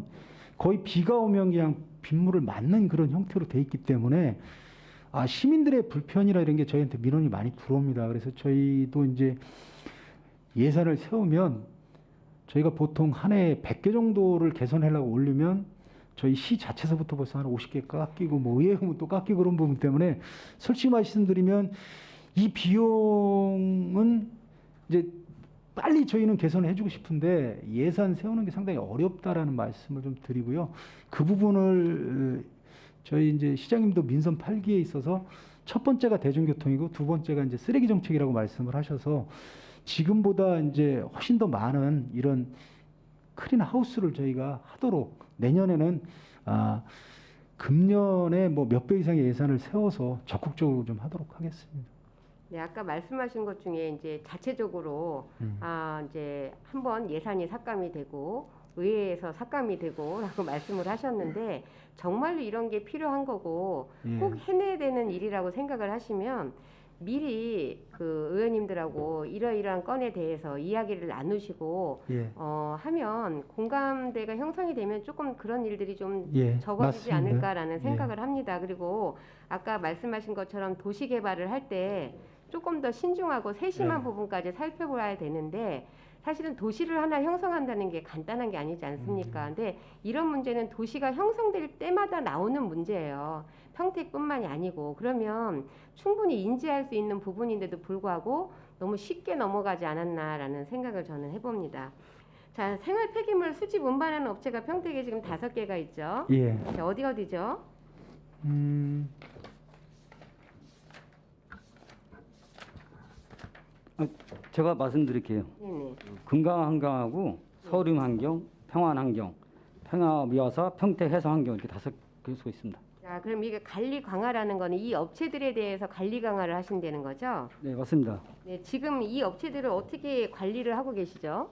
거의 비가 오면 그냥 빗물을 맞는 그런 형태로 돼 있기 때문에 시민들의 불편이라 이런 게 저희한테 민원이 많이 들어옵니다. 그래서 저희도 이제 예산을 세우면 저희가 보통 한 해에 100개 정도를 개선하려고 올리면 저희 시 자체에서부터 벌써 한 50개 깎이고 뭐 의회금은 또 깎이고 그런 부분 때문에 솔직히 말씀드리면 이 비용은 이제 빨리 저희는 개선을 해주고 싶은데 예산 세우는 게 상당히 어렵다라는 말씀을 좀 드리고요. 그 부분을 저희 이제 시장님도 민선 8기에 있어서 첫 번째가 대중교통이고 두 번째가 이제 쓰레기 정책이라고 말씀을 하셔서 지금보다 이제 훨씬 더 많은 이런 클린 하우스를 저희가 하도록 내년에는 금년에 뭐 몇 배 이상의 예산을 세워서 적극적으로 좀 하도록 하겠습니다. 네, 아까 말씀하신 것 중에 이제 자체적으로 이제 한번 예산이 삭감이 되고 의회에서 삭감이 되고라고 말씀을 하셨는데 정말로 이런 게 필요한 거고 꼭 해내야 되는 일이라고 생각을 하시면 미리 그 의원님들하고 이러이러한 건에 대해서 이야기를 나누시고 하면 공감대가 형성이 되면 조금 그런 일들이 좀 적어지지 맞습니다. 않을까라는 생각을 합니다. 그리고 아까 말씀하신 것처럼 도시 개발을 할 때 조금 더 신중하고 세심한 부분까지 살펴봐야 되는데 사실은 도시를 하나 형성한다는 게 간단한 게 아니지 않습니까? 근데 이런 문제는 도시가 형성될 때마다 나오는 문제예요. 평택뿐만이 아니고 그러면 충분히 인지할 수 있는 부분인데도 불구하고 너무 쉽게 넘어가지 않았나라는 생각을 저는 해봅니다. 자, 생활 폐기물 수집 운반하는 업체가 평택에 지금 5개가 있죠. 자, 어디죠? 제가 말씀드릴게요. 네네. 금강환경하고 서림환경, 평안환경, 평화미화사, 평택해서환경 이렇게 5개소 있습니다. 자, 그럼 이게 관리 강화라는 거는 이 업체들에 대해서 관리 강화를 하신다는 거죠? 네, 맞습니다. 네, 지금 이 업체들을 어떻게 관리를 하고 계시죠?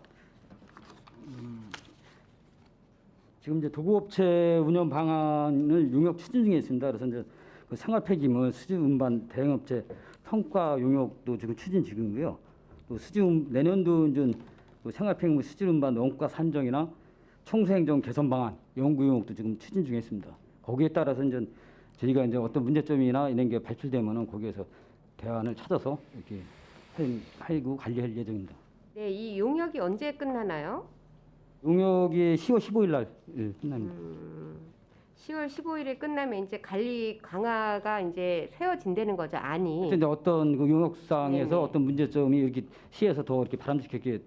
지금 이제 도구업체 운영 방안을 용역 추진 중에 있습니다. 그래서 이제 그 생활 폐기물 수집 운반 대행업체 평가 용역도 지금 추진 중이고요. 또 내년도 이제 그 생활 폐기물 수집 운반 원가 산정이나 청소행정 개선 방안 연구 용역도 지금 추진 중에 있습니다. 거기에 따라서 이제 저희가 이제 어떤 문제점이나 이런 게 발출되면은 거기에서 대안을 찾아서 이렇게 하고 관리할 예정입니다. 네, 이 용역이 언제 끝나나요? 용역이 10월 15일 날 끝납니다. 10월 15일에 끝나면 이제 관리 강화가 이제 세워진다는 거죠, 안이. 이제 어떤 그 용역상에서 네네. 어떤 문제점이 이렇게 시에서 더 이렇게 바람직하게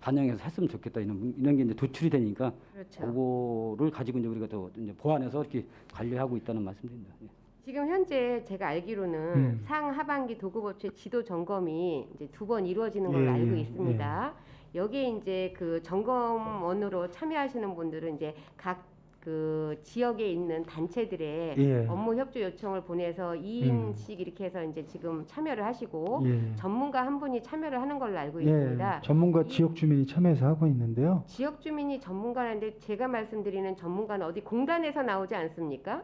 반영해서 했으면 좋겠다 이런 게 이제 도출이 되니까 그렇죠. 그거를 가지고 이제 우리가 더 이제 보완해서 이렇게 관리하고 있다는 말씀드립니다. 예. 지금 현재 제가 알기로는 상하반기 도급업체 지도 점검이 이제 2번 이루어지는 걸로 알고 있습니다. 여기에 이제 그 점검원으로 참여하시는 분들은 이제 각 그 지역에 있는 단체들의 업무 협조 요청을 보내서 2인씩 이렇게 해서 이제 지금 참여를 하시고 전문가 한 분이 참여를 하는 걸로 알고 있습니다. 전문가 지역 주민이 참여해서 하고 있는데요. 지역 주민이 전문가인데 제가 말씀드리는 전문가는 어디 공단에서 나오지 않습니까?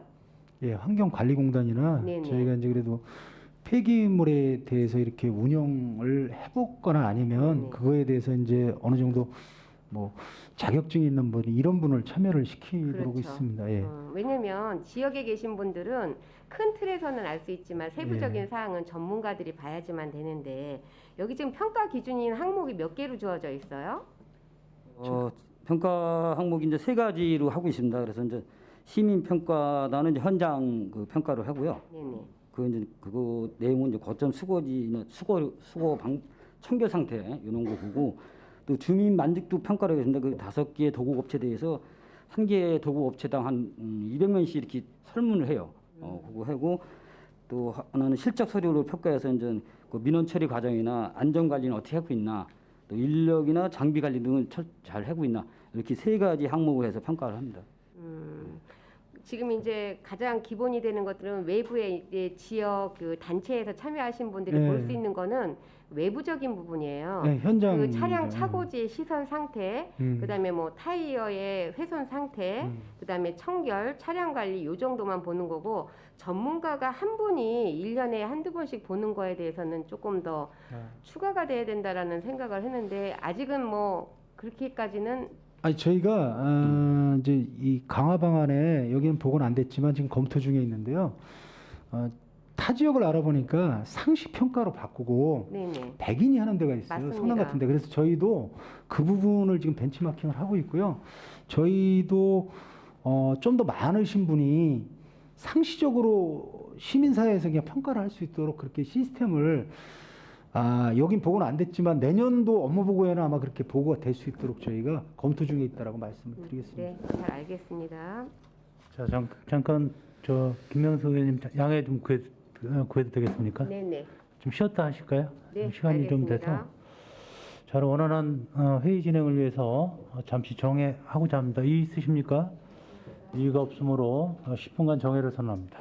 환경관리공단이나 네네. 저희가 이제 그래도 폐기물에 대해서 이렇게 운영을 해보거나 아니면 그거에 대해서 이제 어느 정도 뭐 자격증이 있는 분이 이런 분을 참여를 시키고 있습니다. 왜냐하면 지역에 계신 분들은 큰 틀에서는 알 수 있지만 세부적인 사항은 전문가들이 봐야지만 되는데 여기 지금 평가 기준인 항목이 몇 개로 주어져 있어요? 평가 항목이 이제 3가지로 하고 있습니다. 그래서 이제 시민 평가단은 이제 현장 그 평가를 하고요. 네네. 그거 내용은 이제 거점 수거지나 수거 청결 상태 이런 거 보고 또 주민 만족도 평가를 하겠습니다. 그 5개의 도구업체에 대해서 한 개의 도구업체당 한 200명씩 이렇게 설문을 해요. 그거 하고 또 하나는 실적 서류를 평가해서 이제 그 민원 처리 과정이나 안전 관리는 어떻게 하고 있나, 또 인력이나 장비 관리 등은 잘 하고 있나 이렇게 3가지 항목을 해서 평가를 합니다. 지금 이제 가장 기본이 되는 것들은 외부의 이제 지역 그 단체에서 참여하신 분들이 볼 수 있는 거는 외부적인 부분이에요. 현장 그 차량 차고지의 시설 상태, 그다음에 뭐 타이어의 훼손 상태, 그다음에 청결, 차량 관리 요 정도만 보는 거고 전문가가 한 분이 1년에 한두 번씩 보는 거에 대해서는 조금 더 추가가 돼야 된다라는 생각을 했는데 아직은 뭐 그렇게까지는 아니 저희가 이제 이 강화 방안에 여기는 보고는 안 됐지만 지금 검토 중에 있는데요. 타 지역을 알아보니까 상시 평가로 바꾸고 네네. 100인이 하는 데가 있어요. 맞습니다. 성남 같은데. 그래서 저희도 그 부분을 지금 벤치마킹을 하고 있고요. 저희도 좀 더 많으신 분이 상시적으로 시민사회에서 그냥 평가를 할 수 있도록 그렇게 시스템을 여긴 보고는 안 됐지만 내년도 업무 보고에는 아마 그렇게 보고가 될 수 있도록 저희가 검토 중에 있다라고 말씀을 드리겠습니다. 네, 잘 알겠습니다. 자, 잠깐 저 김명수 의원님 양해 좀 구해도 되겠습니까? 네네. 좀 쉬었다 하실까요? 네, 시간이 좀 돼서. 알겠습니다. 잘 원활한 회의 진행을 위해서 잠시 정회하고자 합니다. 이의 있으십니까? 이의가 없으므로 10분간 정회를 선언합니다.